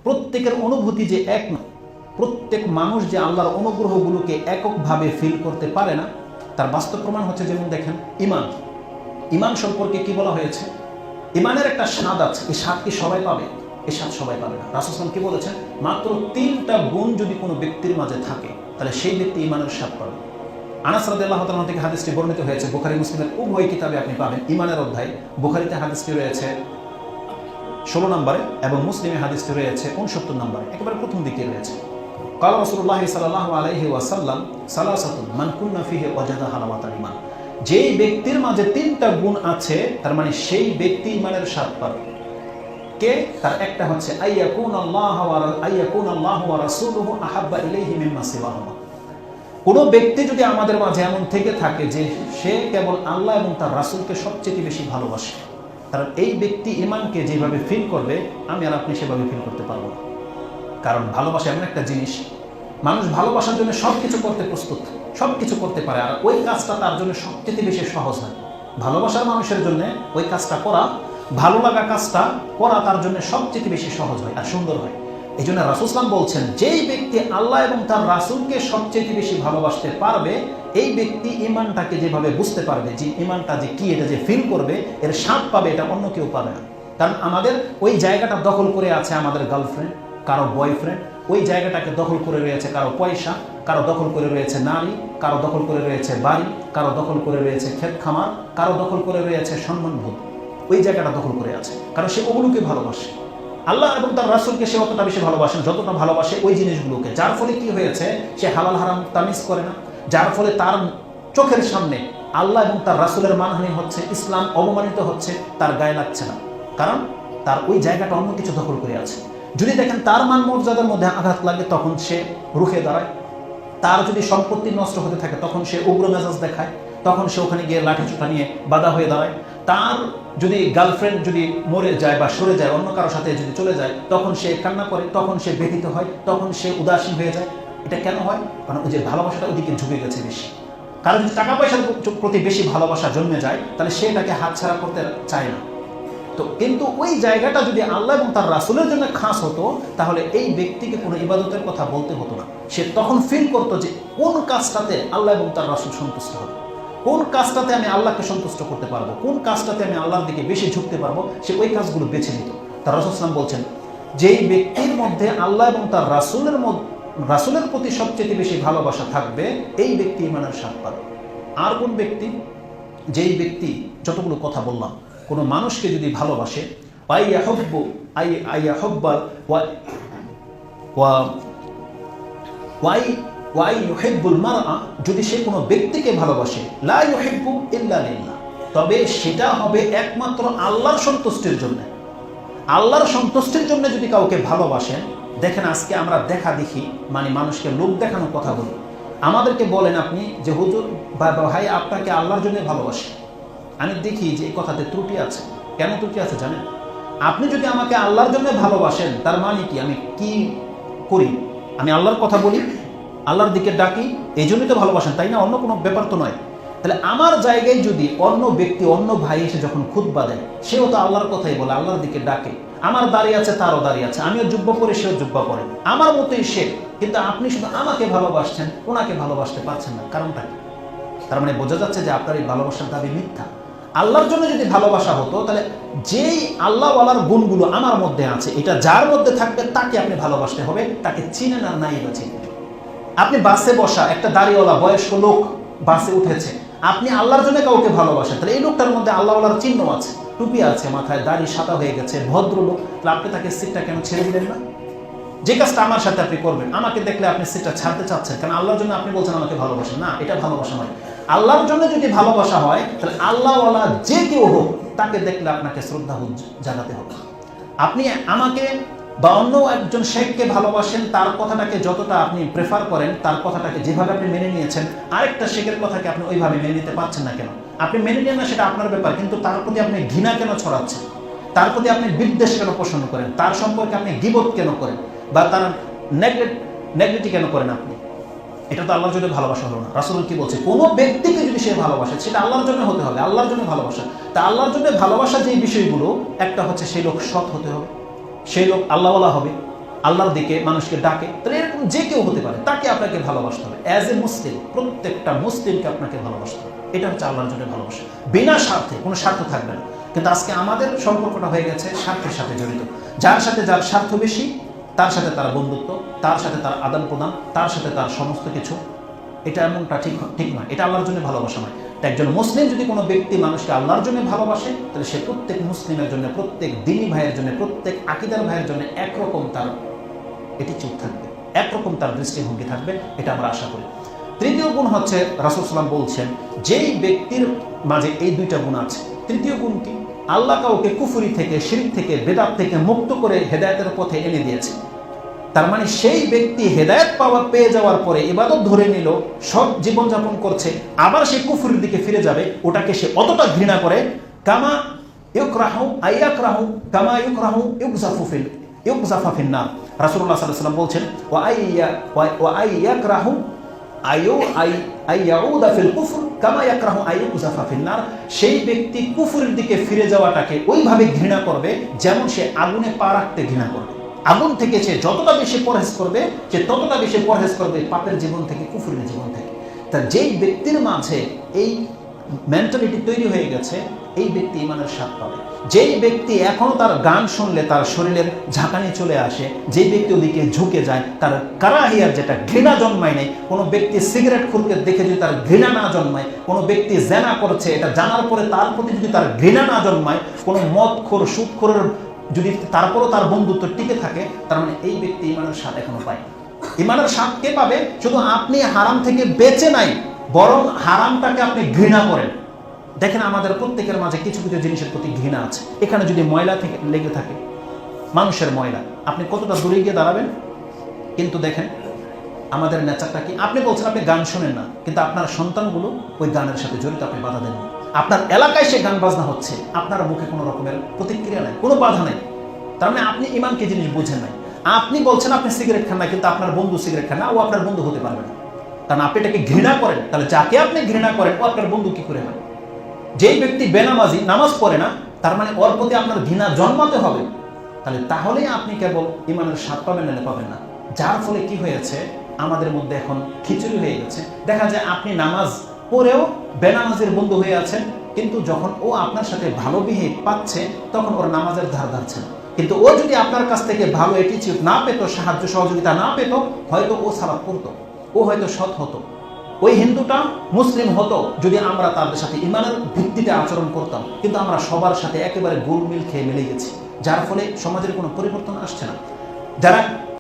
প্রত্যেকের অনুভূতি যে এক নয়, প্রত্যেক মানুষ যে আল্লাহর অনুগ্রহগুলোকে এককভাবে ফিল করতে পারে না, তার বাস্তব প্রমাণ হচ্ছে যেমন দেখেন ইমান। ইমান সম্পর্কে কি বলা হয়েছে? ইমানের একটা স্বাদ আছে, এই স্বাদ কি সবাই পাবে? এই স্বাদ সবাই পাবে না। রাসূল সাল্লাল্লাহু আলাইহি ওয়াসাল্লাম কি বলেছেন? মাত্র 3টা গুণ যদি কোনো ব্যক্তির মাঝে থাকে তাহলে সেই ব্যক্তি ইমানের স্বাদ পাবে। আনাস রাদিয়াল্লাহু তাআলা থেকে হাদিসটি বর্ণিত হয়েছে, বুখারী মুসলিমের উভয় কিতাবে আপনি পাবেন। ইমানের অধ্যায় বুখারীতে হাদিসটি রয়েছে 16 নম্বরে এবং মুসলিমে হাদিসটি রয়েছে 69 নম্বরে, একেবারে প্রথম দিকে রয়েছে। قال রাসূলুল্লাহ সাল্লাল্লাহু আলাইহি ওয়াসাল্লাম সালাসাতুন মান কুন্না ফিহি ওয়াজাদা হালাওয়াতাল ঈমান। যেই ব্যক্তির মাঝে 3টা গুণ আছে তার মানে সেই ব্যক্তি ইমানের স্বাদ পাবে। কে? তার একটা হচ্ছে আইয়াকুনাল্লাহু ওয়া রাসূলুহু আহাব্বা ইলাইহি মিম্মা সিওয়াহুমা। কোনো ব্যক্তি যদি আমাদের মাঝে এমন থেকে থাকে যে সে কেবল আল্লাহ এবং তার রাসূলকে সবচেয়ে বেশি ভালোবাসে, কারণ এই ব্যক্তি ঈমানকে যেভাবে ফিল করবে আমি আর আপনি সেভাবে ফিল করতে পারবো না। কারণ ভালোবাসা এমন একটা জিনিস, মানুষ ভালোবাসার জন্য সবকিছু করতে প্রস্তুত, সবকিছু করতে পারে, আর ওই কাজটা তার জন্য সবচেয়ে বেশি সহজ হয়। ভালোবাসার মানুষের জন্য ওই কাজটা করা, ভালো লাগা কাজটা করা তার জন্য সবচেয়ে বেশি সহজ হয় আর সুন্দর হয়। এই জন্য রাসূল সাল্লাল্লাহু আলাইহি ওয়াসাল্লাম বলছেন, যেই ব্যক্তি আল্লাহ এবং তার রাসূলকে সবচেয়ে বেশি ভালোবাসতে পারবে, এই ব্যক্তি ঈমানটাকে যেভাবে বুঝতে পারবে, যে ঈমানটা যে কি, এটা যে ফিল করবে, এর স্বাদ পাবে, এটা অন্য কেউ পাবে না। কারণ আমাদের ওই জায়গাটা দখল করে আছে আমাদের গার্লফ্রেন্ড, কারো বয়ফ্রেন্ড, ওই জায়গাটাকে দখল করে রয়েছে কারো পয়সা, কারো দখল করে রয়েছে নারী, কারো দখল করে রয়েছে বাড়ি, কারো দখল করে রয়েছে ক্ষেত খামার, কারো দখল করে রয়েছে সম্মানবোধ। ওই জায়গাটা দখল করে আছে, কারণ সে ওগুলোকে ভালোবাসে। আল্লাহ এবং তার রাসূলকে সে অতটা বেশি ভালোবাসেন যতটা ভালোবাসে ওই জিনিসগুলোকে, যার ফলে কি হয়েছে, সে হালাল হারাম তামিজ করে না, যার ফলে তার চোখের সামনে আল্লাহ এবং তার রাসূলের মানহানি হচ্ছে, ইসলাম অবমানিত হচ্ছে, তার গায়ে লাগছে না, কারণ তার ওই জায়গাটা অন্য কিছু দখল করে আছে। যদি দেখেন তার মান মর্যাদার মধ্যে আঘাত লাগে তখন সে রুখে দাঁড়ায়, তার যদি সম্পত্তি নষ্ট হতে থাকে তখন সে উগ্র মেজাজ দেখায়, তখন সে ওখানে গিয়ে লাঠিচোটা নিয়ে বাধা হয়ে দাঁড়ায়। তার যদি গার্লফ্রেন্ড যদি মরে যায় বা সরে যায়, অন্য কারোর সাথে যদি চলে যায়, তখন সে কান্না করে, তখন সে ব্যথিত হয়, তখন সে উদাসীন হয়ে যায়। এটা কেন হয়? কারণ ওই যে ভালোবাসাটা ওদিকে ঝুঁকে গেছে বেশি। কারণ যদি টাকা পয়সার প্রতি বেশি ভালোবাসা জন্মে যায় তাহলে সে এটাকে হাতছাড়া করতে চায় না। তো কিন্তু ওই জায়গাটা যদি আল্লাহ এবং তার রাসূলের জন্য খাস হতো তাহলে এই ব্যক্তিকে কোনো ইবাদতের কথা বলতে হতো না। সে তখন ফিল করতো যে কোন কাজটাতে আল্লাহ এবং তার রাসূল সন্তুষ্ট হবে, কোন কাজটাতে আমি আল্লাহকে সন্তুষ্ট করতে পারবো, কোন কাজটাতে আমি আল্লাহর দিকে বেশি ঝুঁকতে পারবো, সে ওই কাজগুলো বেছে নিত। তার রাসূল সাল্লাল্লাহু আলাইহি ওয়াসাল্লাম বলছেন, যেই ব্যক্তির মধ্যে আল্লাহ এবং তার রাসূলের প্রতি সবচেয়ে বেশি ভালোবাসা থাকবে, এই ব্যক্তি ঈমানের স্বাদ পাবে। আর কোন ব্যক্তি? যেই ব্যক্তি যতগুলো কথা বললাম, কোনো মানুষকে যদি ভালোবাসে, যদি সে কোনো ব্যক্তিকে ভালোবাসে, লা ইউহিব্বু ইল্লা লিল্লাহ, তবে সেটা হবে একমাত্র আল্লাহর সন্তুষ্টির জন্য। আল্লাহর সন্তুষ্টির জন্য যদি কাউকে ভালোবাসেন, দেখেন আজকে আমরা দেখা দেখি মানে মানুষকে লোক দেখানোর কথা বলি। আমাদেরকে বলেন আপনি যে হুজুর বা ভাই আপনাকে আল্লাহর জন্য ভালোবাসে, আমি দেখি যে এই কথাতে ত্রুটি আছে। কেন ত্রুটি আছে জানেন? আপনি যদি আমাকে আল্লাহর জন্য ভালোবাসেন তার মানে কি? আমি কি করি? আমি আল্লাহর কথা বলি, আল্লাহর দিকে ডাকি, এই জন্যই তো ভালোবাসেন, তাই না? অন্য কোনো ব্যাপার তো নয়। তাহলে আমার জায়গায় যদি অন্য ব্যক্তি, অন্য ভাই এসে যখন খুতবা দেয়, সেও তো আল্লাহর কথাই বলে, আল্লাহর দিকে ডাকে। আমার দাঁড়িয়ে আছে, তারও দাঁড়িয়ে আছে, আমিও জুব্বা পরে, সেও জুব্বা পরে, আমার মতোই সে, কিন্তু আপনি শুধু আমাকে ভালোবাসছেন, ওনাকে ভালোবাসতে পারছেন না। কারণটা কি? তার মানে বোঝা যাচ্ছে যে আপনার এই ভালোবাসার দাবি মিথ্যা। আল্লাহর জন্য যদি ভালোবাসা হতো তাহলে যেই আল্লাহওয়ালার গুণগুলো আমার মধ্যে আছে, এটা যার মধ্যে থাকবে তাকে আপনি ভালোবাসতে হবে, তাকে চিনেন আর নাই বা চিনেন। আপনি বাসে বসা একটা দাড়িওয়ালা বয়স্ক লোক বাসে উঠেছে, আপনি আল্লাহর জন্য কাউকে ভালোবাসেন, তাহলে এই লোকটার মধ্যে আল্লাহওয়ালার চিহ্ন আছে, টুপি আছে মাথায়, দাড়ি সাদা হয়ে গেছে, ভদ্রলোক, তাহলে আপনি তাকে সিটটা কেন ছেড়ে দিলেন না? যে কাজটা আমার সাথে আপনি করবেন, আমাকে দেখলে আপনি সিটটা ছাড়তে চাচ্ছেন, কারণ আল্লাহর জন্য আপনি বলছেন আমাকে ভালোবাসেন না, এটা ভালোবাসা নয়। আল্লাহর জন্য যদি ভালোবাসা হয় তাহলে আল্লাহওয়ালা যে কেউ হোক তাকে দেখলে আপনাকে শ্রদ্ধা জানাতে হবে। আপনি আমাকে বা অন্য একজন শেখকে ভালোবাসেন, তার কথাটাকে যতটা আপনি প্রেফার করেন, তার কথাটাকে যেভাবে আপনি মেনে নিয়েছেন, আরেকটা শেখের কথাকে আপনি ওইভাবে মেনে নিতে পারছেন না কেন? আপনি মেনে নেন না, সেটা আপনার ব্যাপার, কিন্তু তার প্রতি আপনি ঘৃণা কেন ছড়াচ্ছেন? তার প্রতি আপনি বিদ্বেষ কেন পোষণ করেন? তার সম্পর্কে আপনি গীবত কেন করেন? বা তার নেগলেক্ট কেন করেন আপনি? এটা তো আল্লাহর জন্য ভালোবাসা হলো না। রাসূল কি বলছে? কোনো ব্যক্তিকে যদি সে ভালোবাসে সেটা আল্লাহর জন্য হতে হবে, আল্লাহর জন্য ভালোবাসা। তা আল্লাহর জন্য ভালোবাসা যে বিষয়গুলো, একটা হচ্ছে সেই লোক সৎ হতে হবে, সেই লোক আল্লাহওয়ালা হবে, আল্লাহর দিকে মানুষকে ডাকে, তাহলে এরকম যে কেউ হতে পারে, তাকে আপনাকে ভালোবাসতে হবে। অ্যাজ এ মুসলিম প্রত্যেকটা মুসলিমকে আপনাকে ভালোবাসতে হবে। এটা হচ্ছে আল্লাহর জন্য ভালোবাসা, বিনা স্বার্থে, কোনো স্বার্থ থাকবে না। কিন্তু আজকে আমাদের সম্পর্কটা হয়ে গেছে স্বার্থের সাথে জড়িত। যার সাথে যার স্বার্থ বেশি, তার সাথে তার বন্ধুত্ব, তার সাথে তার আদান প্রদান, তার সাথে তার সমস্ত কিছু, এটা এমনটা ঠিক নয়। এটা আল্লাহর জন্য ভালোবাসা নয়। একজন মুসলিম যদি কোনো ব্যক্তি মানুষকে আল্লাহর জন্য ভালোবাসে, তাহলে সে প্রত্যেক মুসলিমের জন্য, প্রত্যেক দিনী ভাইয়ের জন্য, প্রত্যেক আকীদার ভাইয়ের জন্য একরকম তার অ্যাটিটিউড থাকবে, একরকম তার দৃষ্টিভঙ্গি থাকবে। এটা আমরা আশা করি। তৃতীয় গুণ হচ্ছে, রাসূল সাল্লাল্লাহু আলাইহি ওয়াসাল্লাম বলছেন, যেই ব্যক্তির মাঝে এই দুইটা গুণ আছে। তৃতীয় গুণ কি? আল্লাহ কাউকে কুফরি থেকে, শিরক থেকে, বেদাত থেকে মুক্ত করে হেদায়েতের পথে এনে দিয়েছে। তার মানে সেই ব্যক্তি হেদায়েত পেয়ে যাওয়ার পরে ইবাদত ধরে নিল, সব জীবনযাপন করছে, আবার সে কুফরির দিকে ফিরে যাবে, ওটাকে সে অতটা ঘৃণা করে, কামা ইউকরাহু আইয়াকরাহু কামা ইউকরাহু ইউকজাফা ফিন্নার। রাসূলুল্লাহ সাল্লাল্লাহু আলাইহি ওয়াসাল্লাম বলছেন, ওয়া আইয়াকরাহু আইয়াউদা ফিল কুফর কামা ইয়াকরাহু আইয়ুকজাফা ফিন্নার। সেই ব্যক্তি কুফরের দিকে ফিরে যাওয়াটাকে ওইভাবে ঘৃণা করবে যেমন সে আগুনে পা রাখতে ঘৃণা করবে। আগুন থেকে সে যতটা বেশি পরহেজ করবে, সে ততটা বেশি পরহেজ করবে পাপের জীবন থেকে, কুফরের জীবন থেকে। তা যেই ব্যক্তির মাঝে এই মেন্টালিটি তৈরি হয়ে গেছে, এই ব্যক্তি ঈমানের স্বাদ পাবে। যেই ব্যক্তি এখনো তার গান শুনলে তার শরীরের ঝাঁকানি চলে আসে, যেই ব্যক্তি ওদিকে ঝুঁকে যায়, তার কারাহিয়ার, যেটা ঘৃণা জন্মায় নাই। কোনো ব্যক্তি সিগারেট খুলকে দেখে যদি তার ঘৃণা না জন্মায়, কোনো ব্যক্তি জেনা করছে এটা জানার পরে তার প্রতি যদি তার ঘৃণা না জন্মায়, কোনো মদখোর, সুদখোরের যদি তারপরও তার বন্ধুত্ব টিকে থাকে, তার মানে এই ব্যক্তি ঈমানের স্বাদ এখনো পায়। ঈমানের স্বাদ কে পাবে? শুধু আপনি হারাম থেকে বেঁচে নাই, বরং হারামটাকে আপনি ঘৃণা করেন। দেখেন আমাদের প্রত্যেকের মাঝে কিছু কিছু জিনিসের প্রতি ঘৃণা আছে। এখানে যদি ময়লা থেকে লেগে থাকে, মানুষের ময়লা, আপনি কতটা দূরে গিয়ে দাঁড়াবেন? কিন্তু দেখেন আমাদের নেচারটা কি? আপনি বলছেন আপনি গান শোনেন না, কিন্তু আপনার সন্তানগুলো ওই গানের সাথে জড়িত, আপনি বাধা দেন। আপনার এলাকায় সে গান বাজনা হচ্ছে, আপনার মুখে কোনো রকমের প্রতিক্রিয়া নাই, কোনো বাধা নেই। তার মানে আপনি ঈমানকে জিনিস বুঝেন নাই। আপনি বলছেন আপনি সিগারেট খান না, কিন্তু আপনার বন্ধু সিগারেট খান না, ও আপনার বন্ধু হতে পারবে না। কারণ আপনি এটাকে ঘৃণা করেন। তাহলে যাকে আপনি ঘৃণা করেন ও আপনার বন্ধু কি করে হয়? যেই ব্যক্তি বেনামাজি, নামাজ পড়ে না, তার মানে ওর প্রতি আপনার ঘৃণা জন্মাতে হবে। তাহলেই আপনি কেবল ঈমানের স্বাদ পাবেন, না পাবেন না। যার ফলে কি হয়েছে, আমাদের মধ্যে এখন খিচুড়ি হয়ে গেছে। দেখা যায় আপনি নামাজ পড়েও বেনামাজের বন্ধু হয়ে আছেন, কিন্তু যখন ও আপনার সাথে ভালো বিহেভ পাচ্ছে, তখন ওর নামাজের ধার ধারছে না। কিন্তু ও যদি আপনার কাছ থেকে ভালো অ্যাটিটিউড না পেত, সাহায্য সহযোগিতা না পেত, হয়তো ও সালাত করতো, ও হয়তো সৎ হতো, ওই হিন্দুটা মুসলিম হতো, যদি আমরা তাদের সাথে ঈমানের ভিত্তিতে আচরণ করতাম। কিন্তু আমরা সবার সাথে একেবারে গোলমিল খেয়ে মিলে গেছি, যার ফলে সমাজের কোনো পরিবর্তন আসছে না। যারা